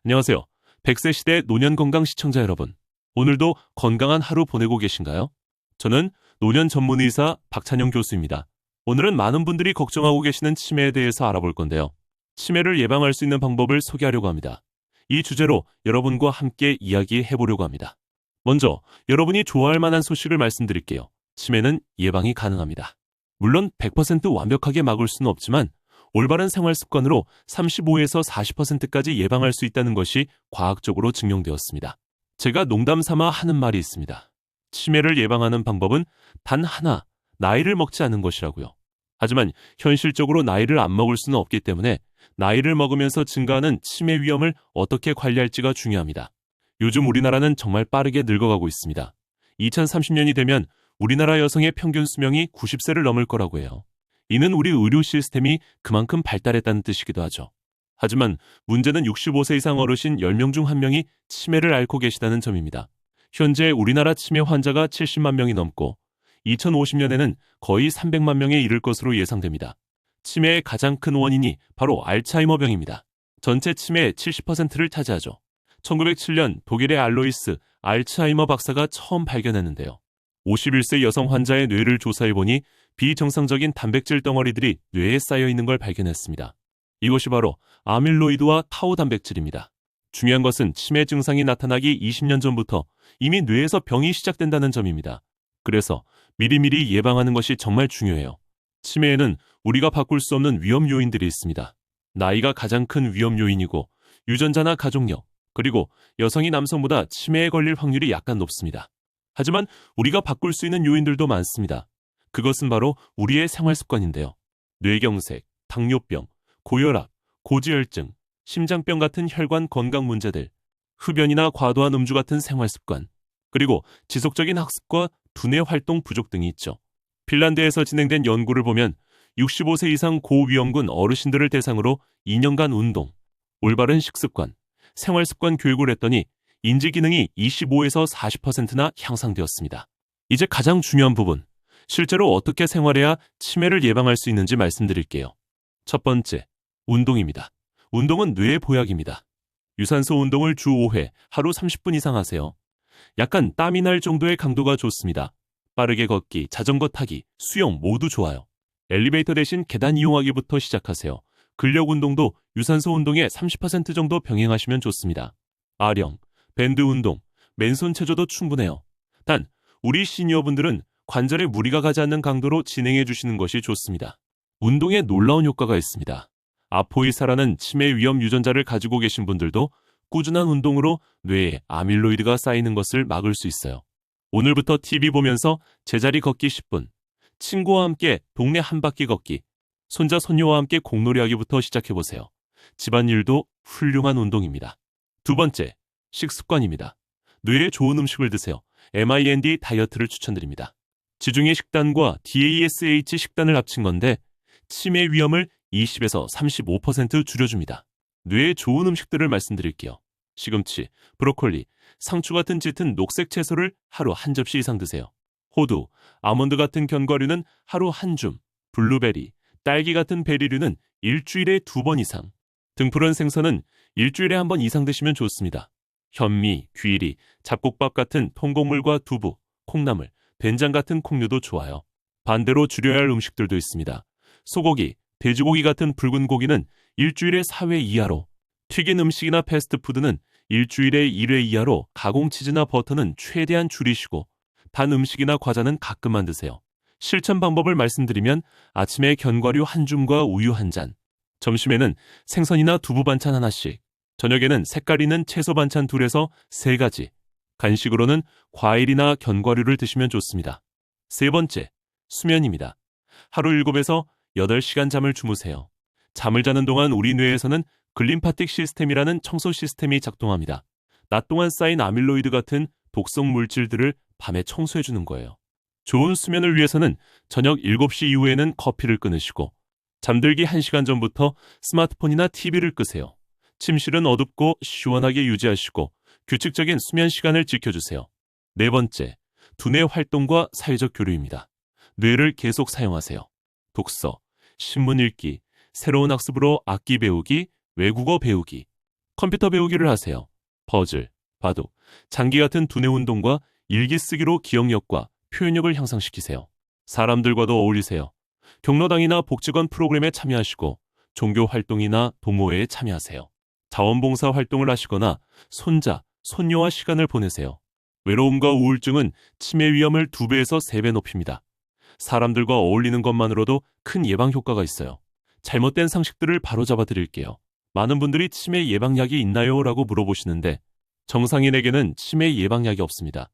안녕하세요. 100세 시대 노년건강 시청자 여러분. 오늘도 건강한 하루 보내고 계신가요? 저는 노년 전문의사 박찬영 교수입니다. 오늘은 많은 분들이 걱정하고 계시는 치매에 대해서 알아볼 건데요. 치매를 예방할 수 있는 방법을 소개하려고 합니다. 이 주제로 여러분과 함께 이야기해 보려고 합니다. 먼저 여러분이 좋아할 만한 소식을 말씀드릴게요. 치매는 예방이 가능합니다. 물론 100% 완벽하게 막을 수는 없지만 올바른 생활 습관으로 35에서 40%까지 예방할 수 있다는 것이 과학적으로 증명되었습니다. 제가 농담 삼아 하는 말이 있습니다. 치매를 예방하는 방법은 단 하나, 나이를 먹지 않는 것이라고요. 하지만 현실적으로 나이를 안 먹을 수는 없기 때문에 나이를 먹으면서 증가하는 치매 위험을 어떻게 관리할지가 중요합니다. 요즘 우리나라는 정말 빠르게 늙어가고 있습니다. 2030년이 되면 우리나라 여성의 평균 수명이 90세를 넘을 거라고 해요. 이는 우리 의료 시스템이 그만큼 발달했다는 뜻이기도 하죠. 하지만 문제는 65세 이상 어르신 10명 중 1명이 치매를 앓고 계시다는 점입니다. 현재 우리나라 치매 환자가 70만 명이 넘고 2050년에는 거의 300만 명에 이를 것으로 예상됩니다. 치매의 가장 큰 원인이 바로 알츠하이머병입니다. 전체 치매의 70%를 차지하죠. 1907년 독일의 알로이스 알츠하이머 박사가 처음 발견했는데요. 51세 여성 환자의 뇌를 조사해보니 비정상적인 단백질 덩어리들이 뇌에 쌓여 있는 걸 발견했습니다. 이것이 바로 아밀로이드와 타우 단백질입니다. 중요한 것은 치매 증상이 나타나기 20년 전부터 이미 뇌에서 병이 시작된다는 점입니다. 그래서 미리미리 예방하는 것이 정말 중요해요. 치매에는 우리가 바꿀 수 없는 위험 요인들이 있습니다. 나이가 가장 큰 위험 요인이고 유전자나 가족력, 그리고 여성이 남성보다 치매에 걸릴 확률이 약간 높습니다. 하지만 우리가 바꿀 수 있는 요인들도 많습니다. 그것은 바로 우리의 생활 습관인데요. 뇌경색, 당뇨병, 고혈압, 고지혈증, 심장병 같은 혈관 건강 문제들, 흡연이나 과도한 음주 같은 생활 습관, 그리고 지속적인 학습과 두뇌 활동 부족 등이 있죠. 핀란드에서 진행된 연구를 보면 65세 이상 고위험군 어르신들을 대상으로 2년간 운동, 올바른 식습관, 생활습관 교육을 했더니 인지 기능이 25에서 40%나 향상되었습니다. 이제 가장 중요한 부분, 실제로 어떻게 생활해야 치매를 예방할 수 있는지 말씀드릴게요. 첫 번째, 운동입니다. 운동은 뇌의 보약입니다. 유산소 운동을 주 5회, 하루 30분 이상 하세요. 약간 땀이 날 정도의 강도가 좋습니다. 빠르게 걷기, 자전거 타기, 수영 모두 좋아요. 엘리베이터 대신 계단 이용하기부터 시작하세요. 근력 운동도 유산소 운동의 30% 정도 병행하시면 좋습니다. 아령, 밴드 운동, 맨손 체조도 충분해요. 단, 우리 시니어분들은 관절에 무리가 가지 않는 강도로 진행해 주시는 것이 좋습니다. 운동에 놀라운 효과가 있습니다. 아포이사라는 치매 위험 유전자를 가지고 계신 분들도 꾸준한 운동으로 뇌에 아밀로이드가 쌓이는 것을 막을 수 있어요. 오늘부터 TV 보면서 제자리 걷기 10분, 친구와 함께 동네 한 바퀴 걷기, 손자 손녀와 함께 공놀이하기부터 시작해보세요. 집안일도 훌륭한 운동입니다. 두 번째, 식습관입니다. 뇌에 좋은 음식을 드세요. MIND 다이어트를 추천드립니다. 지중해 식단과 DASH 식단을 합친 건데 치매 위험을 20에서 35% 줄여줍니다. 뇌에 좋은 음식들을 말씀드릴게요. 시금치, 브로콜리, 상추 같은 짙은 녹색 채소를 하루 한 접시 이상 드세요. 호두, 아몬드 같은 견과류는 하루 한 줌, 블루베리, 딸기 같은 베리류는 일주일에 2번 이상, 등푸른 생선은 일주일에 1번 이상 드시면 좋습니다. 현미, 귀리, 잡곡밥 같은 통곡물과 두부, 콩나물, 된장 같은 콩류도 좋아요. 반대로 줄여야 할 음식들도 있습니다. 소고기, 돼지고기 같은 붉은 고기는 일주일에 4회 이하로, 튀긴 음식이나 패스트푸드는 일주일에 1회 이하로, 가공치즈나 버터는 최대한 줄이시고 단 음식이나 과자는 가끔만 드세요. 실천 방법을 말씀드리면 아침에 견과류 한 줌과 우유 한 잔, 점심에는 생선이나 두부 반찬 하나씩, 저녁에는 색깔 있는 채소 반찬 2에서 3가지, 간식으로는 과일이나 견과류를 드시면 좋습니다. 세 번째, 수면입니다. 하루 7에서 8시간 잠을 주무세요. 잠을 자는 동안 우리 뇌에서는 글림파틱 시스템이라는 청소 시스템이 작동합니다. 낮 동안 쌓인 아밀로이드 같은 독성 물질들을 밤에 청소해주는 거예요. 좋은 수면을 위해서는 저녁 7시 이후에는 커피를 끊으시고 잠들기 1시간 전부터 스마트폰이나 TV를 끄세요. 침실은 어둡고 시원하게 유지하시고 규칙적인 수면 시간을 지켜주세요. 네 번째, 두뇌 활동과 사회적 교류입니다. 뇌를 계속 사용하세요. 독서, 신문 읽기, 새로운 학습으로 악기 배우기, 외국어 배우기, 컴퓨터 배우기를 하세요. 퍼즐, 바둑, 장기 같은 두뇌 운동과 일기 쓰기로 기억력과 표현력을 향상시키세요. 사람들과도 어울리세요. 경로당이나 복지관 프로그램에 참여하시고 종교 활동이나 동호회에 참여하세요. 자원봉사 활동을 하시거나 손자, 손녀와 시간을 보내세요. 외로움과 우울증은 치매 위험을 2배에서 3배 높입니다. 사람들과 어울리는 것만으로도 큰 예방 효과가 있어요. 잘못된 상식들을 바로잡아 드릴게요. 많은 분들이 치매 예방약이 있나요? 라고 물어보시는데 정상인에게는 치매 예방약이 없습니다.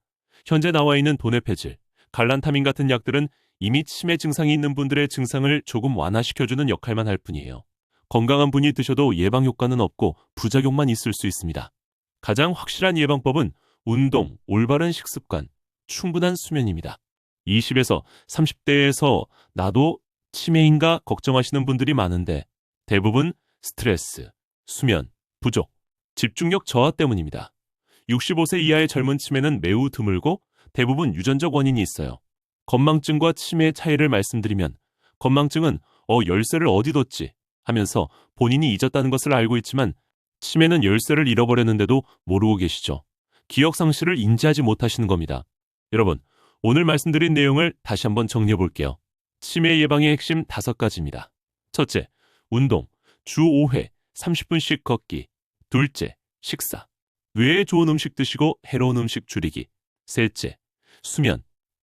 현재 나와 있는 도네페질, 갈란타민 같은 약들은 이미 치매 증상이 있는 분들의 증상을 조금 완화시켜주는 역할만 할 뿐이에요. 건강한 분이 드셔도 예방 효과는 없고 부작용만 있을 수 있습니다. 가장 확실한 예방법은 운동, 올바른 식습관, 충분한 수면입니다. 20에서 30대에서 나도 치매인가 걱정하시는 분들이 많은데 대부분 스트레스, 수면, 부족, 집중력 저하 때문입니다. 65세 이하의 젊은 치매는 매우 드물고 대부분 유전적 원인이 있어요. 건망증과 치매의 차이를 말씀드리면 건망증은 열쇠를 어디 뒀지 하면서 본인이 잊었다는 것을 알고 있지만 치매는 열쇠를 잃어버렸는데도 모르고 계시죠. 기억 상실을 인지하지 못하시는 겁니다. 여러분, 오늘 말씀드린 내용을 다시 한번 정리해 볼게요. 치매 예방의 핵심 5가지입니다. 첫째, 운동, 주 5회 30분씩 걷기. 둘째, 식사. 뇌에 좋은 음식 드시고 해로운 음식 줄이기. 셋째, 수면.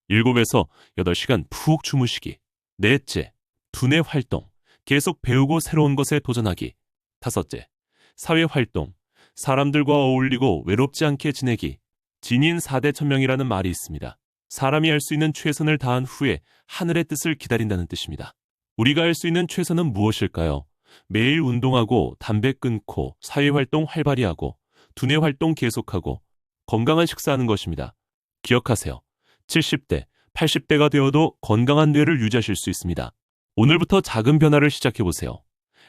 7에서 8시간 푹 주무시기. 넷째, 두뇌 활동. 계속 배우고 새로운 것에 도전하기. 다섯째, 사회 활동. 사람들과 어울리고 외롭지 않게 지내기. 진인 4대 천명이라는 말이 있습니다. 사람이 할 수 있는 최선을 다한 후에 하늘의 뜻을 기다린다는 뜻입니다. 우리가 할 수 있는 최선은 무엇일까요? 매일 운동하고 담배 끊고 사회활동 활발히 하고 두뇌 활동 계속하고 건강한 식사하는 것입니다. 기억하세요. 70대, 80대가 되어도 건강한 뇌를 유지하실 수 있습니다. 오늘부터 작은 변화를 시작해보세요.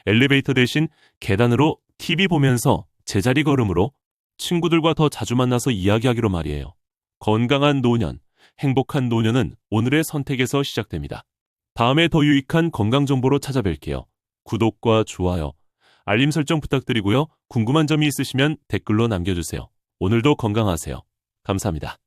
엘리베이터 대신 계단으로 TV 보면서 제자리 걸음으로 친구들과 더 자주 만나서 이야기하기로 말이에요. 건강한 노년, 행복한 노년은 오늘의 선택에서 시작됩니다. 다음에 더 유익한 건강 정보로 찾아뵐게요. 구독과 좋아요, 알림 설정 부탁드리고요. 궁금한 점이 있으시면 댓글로 남겨주세요. 오늘도 건강하세요. 감사합니다.